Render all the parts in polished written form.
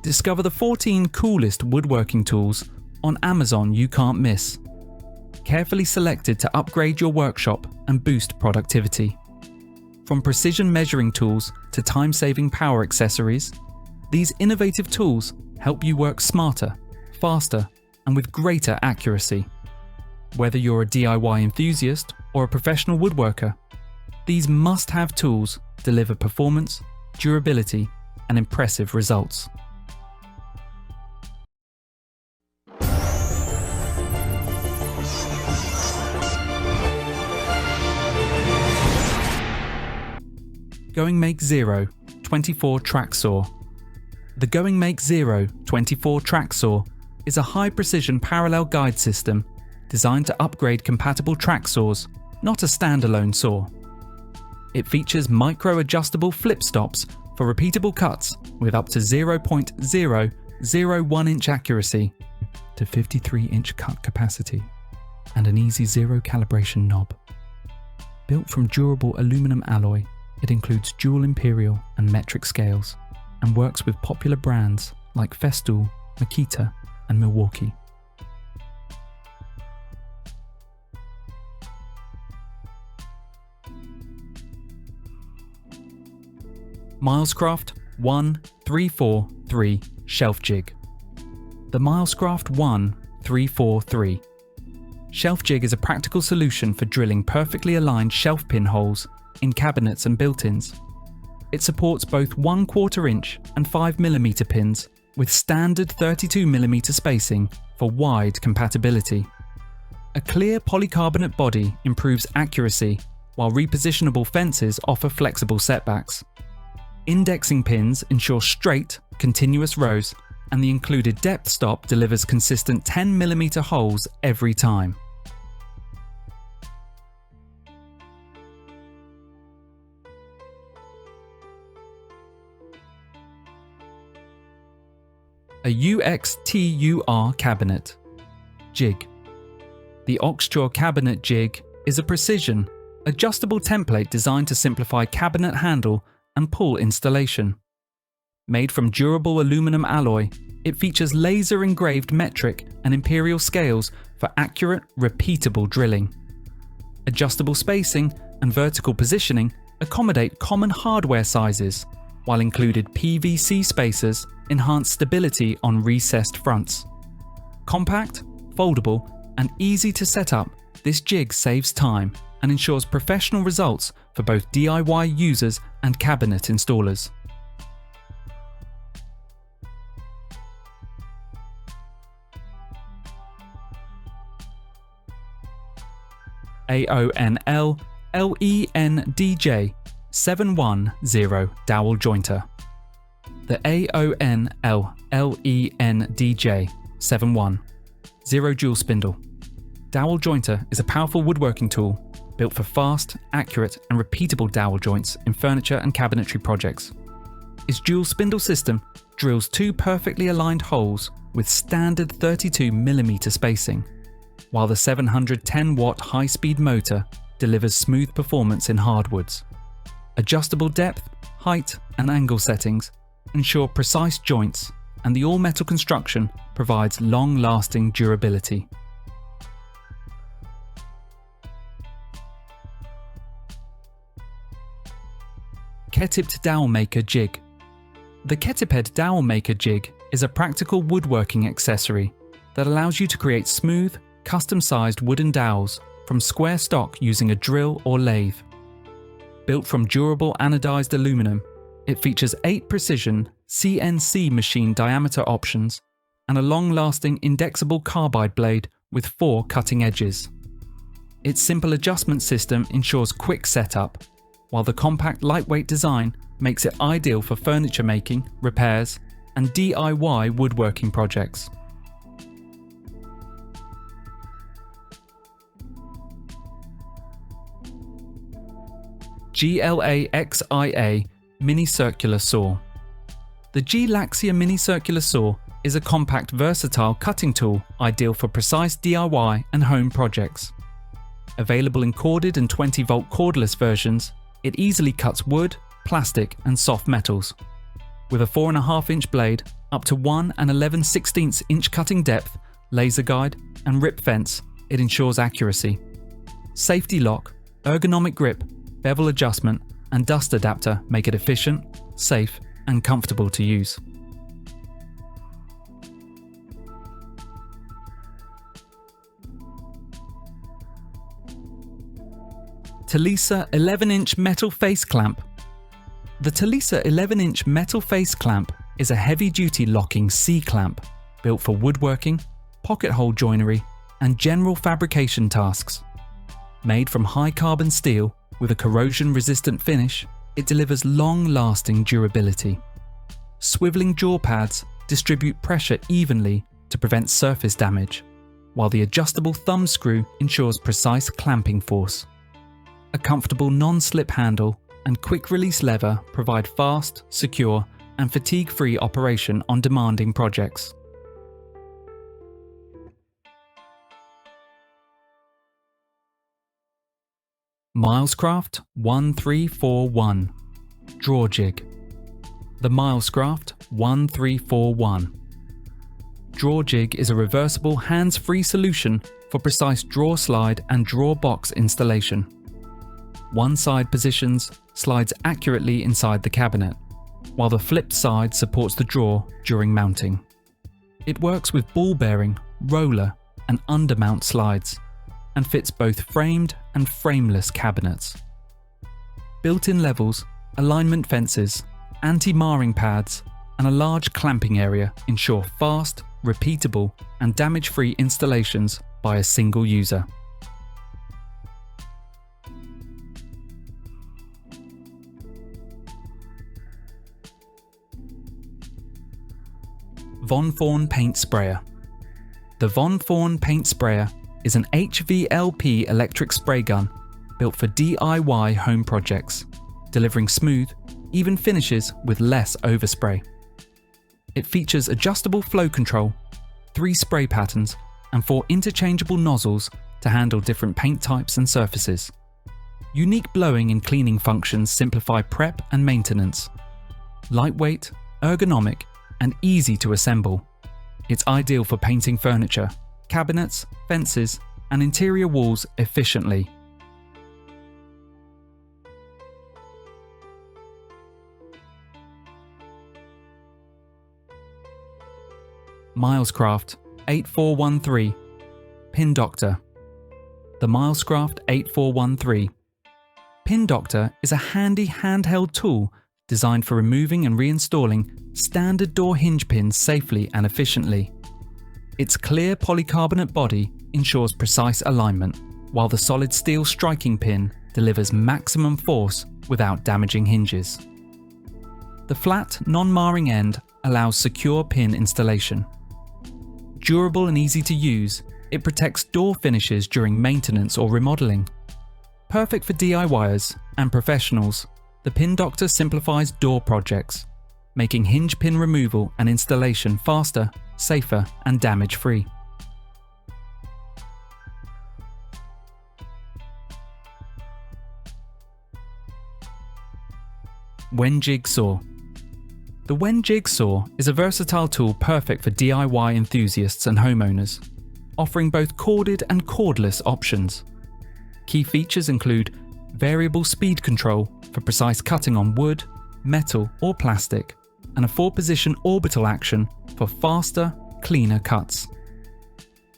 Discover the 14 coolest woodworking tools on Amazon you can't miss. Carefully selected to upgrade your workshop and boost productivity. From precision measuring tools to time-saving power accessories, these innovative tools help you work smarter, faster, and with greater accuracy. Whether you're a DIY enthusiast or a professional woodworker, these must-have tools deliver performance, durability, and impressive results. GOINGMAKE Zero 24 Track Saw. The GOINGMAKE Zero 24 Track Saw is a high-precision parallel guide system designed to upgrade compatible track saws, not a standalone saw. It features micro-adjustable flip stops for repeatable cuts with up to 0.001 inch accuracy to 53 inch cut capacity and an easy zero calibration knob. Built from durable aluminum alloy, it includes dual imperial and metric scales and works with popular brands like Festool, Makita, and Milwaukee. Milescraft 1343 Shelf Jig. The Milescraft 1343 Shelf Jig is a practical solution for drilling perfectly aligned shelf pin holes in cabinets and built-ins. It supports both 1/4 inch and 5mm pins with standard 32mm spacing for wide compatibility. A clear polycarbonate body improves accuracy, while repositionable fences offer flexible setbacks. Indexing pins ensure straight, continuous rows, and the included depth stop delivers consistent 10mm holes every time. A AUXTUR Cabinet Jig. The AUXTUR Cabinet Jig is a precision, adjustable template designed to simplify cabinet handle and pull installation. Made from durable aluminum alloy, it features laser-engraved metric and imperial scales for accurate, repeatable drilling. Adjustable spacing and vertical positioning accommodate common hardware sizes, while included PVC spacers enhance stability on recessed fronts. Compact, foldable, and easy to set up, this jig saves time and ensures professional results for both DIY users and cabinet installers. AONLLEN 710 Dowel Jointer. The AONLLEN 71 Zero Dual Spindle Dowel Jointer is a powerful woodworking tool built for fast, accurate, and repeatable dowel joints in furniture and cabinetry projects. Its dual spindle system drills 2 perfectly aligned holes with standard 32mm spacing, while the 710-watt high-speed motor delivers smooth performance in hardwoods. Adjustable depth, height, and angle settings ensure precise joints, and the all-metal construction provides long-lasting durability. KETIPED Dowel Maker Jig. The KETIPED Dowel Maker Jig is a practical woodworking accessory that allows you to create smooth, custom-sized wooden dowels from square stock using a drill or lathe. Built from durable anodized aluminum, it features 8 precision CNC machine diameter options and a long-lasting indexable carbide blade with 4 cutting edges. Its simple adjustment system ensures quick setup, while the compact lightweight design makes it ideal for furniture making, repairs, and DIY woodworking projects. LAXIA Mini Circular Saw. The LAXIA Mini Circular Saw is a compact, versatile cutting tool ideal for precise DIY and home projects. Available in corded and 20-volt cordless versions, it easily cuts wood, plastic, and soft metals. With a 4.5-inch blade, up to 1 11/16 inch cutting depth, laser guide, and rip fence, it ensures accuracy. Safety lock, ergonomic grip, bevel adjustment, and dust adapter make it efficient, safe, and comfortable to use. TOLESA 11-inch metal face clamp. The TOLESA 11-inch metal face clamp is a heavy-duty locking C-clamp built for woodworking, pocket hole joinery, and general fabrication tasks. Made from high-carbon steel with a corrosion-resistant finish, it delivers long-lasting durability. Swiveling jaw pads distribute pressure evenly to prevent surface damage, while the adjustable thumb screw ensures precise clamping force. A comfortable non-slip handle and quick-release lever provide fast, secure, and fatigue-free operation on demanding projects. Milescraft 1341 Drawer Jig. The Milescraft 1341 Drawer Jig is a reversible hands-free solution for precise drawer slide and drawer box installation. One side positions slides accurately inside the cabinet, while the flipped side supports the drawer during mounting. It works with ball bearing, roller, and undermount slides, and fits both framed and frameless cabinets. Built-in levels, alignment fences, anti-marring pads, and a large clamping area ensure fast, repeatable, and damage-free installations by a single user. VONFORN Paint Sprayer. The VONFORN Paint Sprayer is an HVLP electric spray gun built for DIY home projects, delivering smooth, even finishes with less overspray. It features adjustable flow control, 3 spray patterns, and 4 interchangeable nozzles to handle different paint types and surfaces. Unique blowing and cleaning functions simplify prep and maintenance. Lightweight, ergonomic, and easy to assemble. It's ideal for painting furniture, cabinets, fences, and interior walls efficiently. Milescraft 8413 Pin Doctor. The Milescraft 8413 Pin Doctor is a handy handheld tool designed for removing and reinstalling standard door hinge pins safely and efficiently. Its clear polycarbonate body ensures precise alignment, while the solid steel striking pin delivers maximum force without damaging hinges. The flat, non-marring end allows secure pin installation. Durable and easy to use, it protects door finishes during maintenance or remodeling. Perfect for DIYers and professionals, the Pin Doctor simplifies door projects, making hinge pin removal and installation faster, safer, and damage-free. Wen Jig Saw. The Wen Jig Saw is a versatile tool perfect for DIY enthusiasts and homeowners, offering both corded and cordless options. Key features include variable speed control for precise cutting on wood, metal, or plastic, and a 4-position orbital action for faster, cleaner cuts.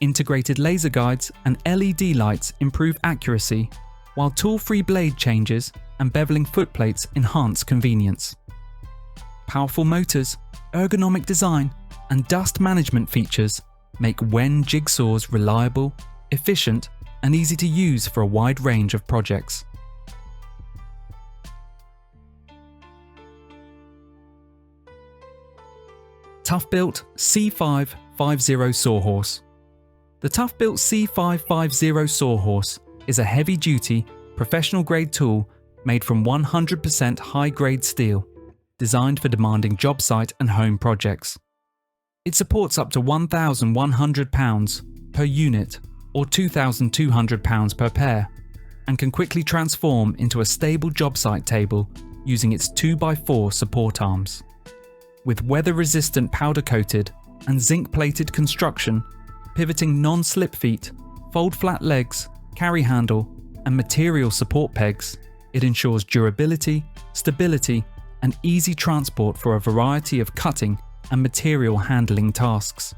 Integrated laser guides and LED lights improve accuracy, while tool-free blade changes and beveling footplates enhance convenience. Powerful motors, ergonomic design, and dust management features make Wen Jig Saws reliable, efficient, and easy to use for a wide range of projects. ToughBuilt C550 Sawhorse. The ToughBuilt C550 Sawhorse is a heavy-duty, professional-grade tool made from 100% high-grade steel, designed for demanding job site and home projects. It supports up to 1,100 pounds per unit or 2,200 pounds per pair, and can quickly transform into a stable job site table using its 2x4 support arms. with weather-resistant powder-coated and zinc-plated construction, pivoting non-slip feet, fold-flat legs, carry handle, and material support pegs, it ensures durability, stability, and easy transport for a variety of cutting and material handling tasks.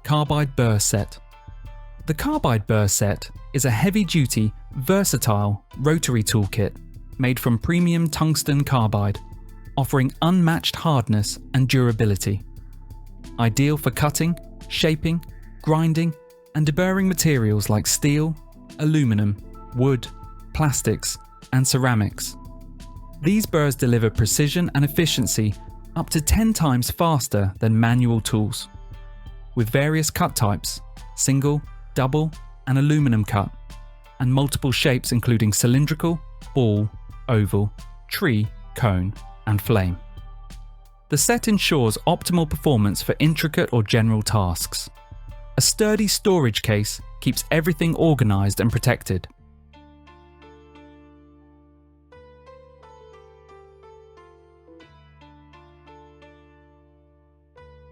Carbide Burr Set. The Carbide Burr Set is a heavy-duty, versatile, rotary toolkit made from premium tungsten carbide, offering unmatched hardness and durability. Ideal for cutting, shaping, grinding, and deburring materials like steel, aluminum, wood, plastics, and ceramics. These burrs deliver precision and efficiency up to 10 times faster than manual tools. With various cut types, single, double, and aluminum cut, and multiple shapes including cylindrical, ball, oval, tree, cone, and flame. The set ensures optimal performance for intricate or general tasks. A sturdy storage case keeps everything organized and protected.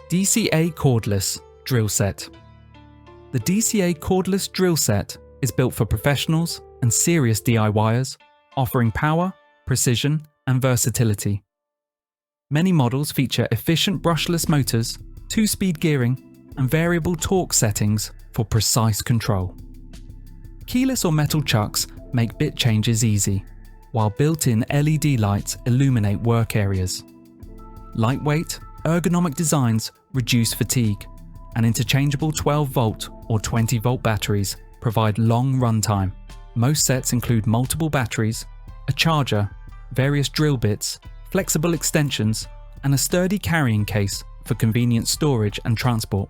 DCA Cordless Drill Set. The DCA Cordless Drill Set is built for professionals and serious DIYers, offering power, precision, and versatility. Many models feature efficient brushless motors, 2-speed gearing, and variable torque settings for precise control. Keyless or metal chucks make bit changes easy, while built-in LED lights illuminate work areas. Lightweight, ergonomic designs reduce fatigue, and interchangeable 12-volt or 20-volt batteries provide long runtime. Most sets include multiple batteries, a charger, various drill bits, flexible extensions, and a sturdy carrying case for convenient storage and transport.